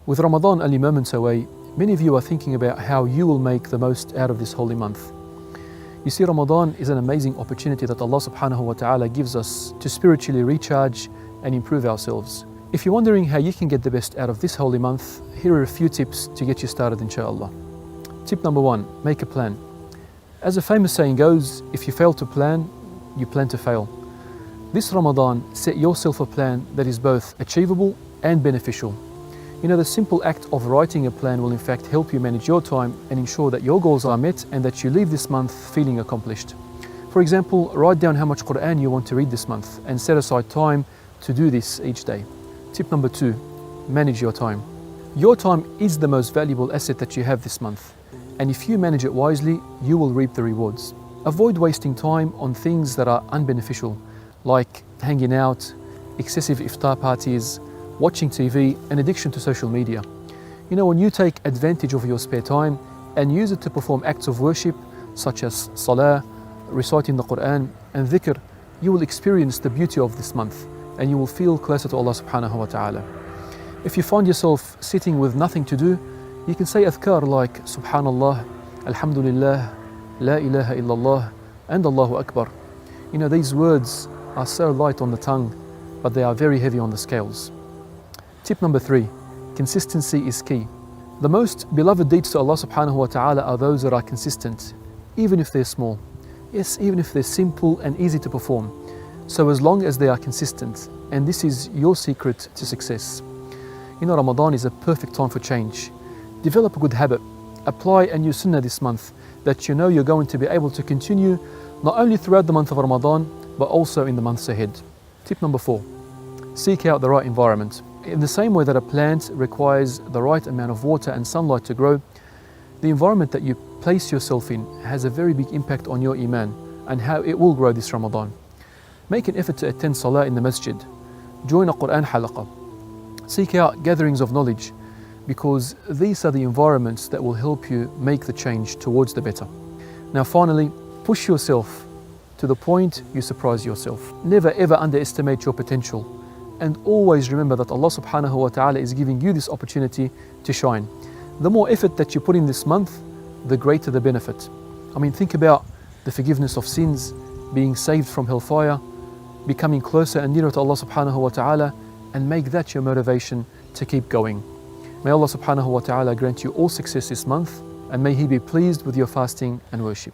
With Ramadan only moments away, many of you are thinking about how you will make the most out of this holy month. You see, Ramadan is an amazing opportunity that Allah subhanahu wa ta'ala gives us to spiritually recharge and improve ourselves. If you're wondering how you can get the best out of this holy month, here are a few tips to get you started, inshallah. Tip number 1, make a plan. As a famous saying goes, if you fail to plan, you plan to fail. This Ramadan, set yourself a plan that is both achievable and beneficial. You know, the simple act of writing a plan will in fact help you manage your time and ensure that your goals are met and that you leave this month feeling accomplished. For example, write down how much Quran you want to read this month and set aside time to do this each day. Tip number 2, manage your time. Your time is the most valuable asset that you have this month, and if you manage it wisely, you will reap the rewards. Avoid wasting time on things that are unbeneficial, like hanging out, excessive iftar parties, watching TV, and addiction to social media. You know, when you take advantage of your spare time and use it to perform acts of worship such as salah, reciting the Quran, and dhikr, you will experience the beauty of this month and you will feel closer to Allah subhanahu wa ta'ala. If you find yourself sitting with nothing to do, you can say adhkar like Subhanallah, Alhamdulillah, La ilaha illallah, and Allahu Akbar. You know, these words are so light on the tongue, but they are very heavy on the scales. Tip number 3, consistency is key. The most beloved deeds to Allah subhanahu wa ta'ala are those that are consistent, even if they're small. Yes, even if they're simple and easy to perform. So as long as they are consistent, and this is your secret to success. You know, Ramadan is a perfect time for change. Develop a good habit. Apply a new sunnah this month that you know you're going to be able to continue not only throughout the month of Ramadan, but also in the months ahead. Tip number 4, seek out the right environment. In the same way that a plant requires the right amount of water and sunlight to grow, the environment that you place yourself in has a very big impact on your iman and how it will grow this Ramadan. Make an effort to attend salah in the masjid. Join a Quran halaqah. Seek out gatherings of knowledge, because these are the environments that will help you make the change towards the better. Now finally, push yourself to the point you surprise yourself. Never ever underestimate your potential, and always remember that Allah subhanahu wa ta'ala is giving you this opportunity to shine. The more effort that you put in this month, the greater the benefit. I mean, think about the forgiveness of sins, being saved from hellfire, becoming closer and nearer to Allah subhanahu wa ta'ala, and make that your motivation to keep going. May Allah subhanahu wa ta'ala grant you all success this month, and may He be pleased with your fasting and worship.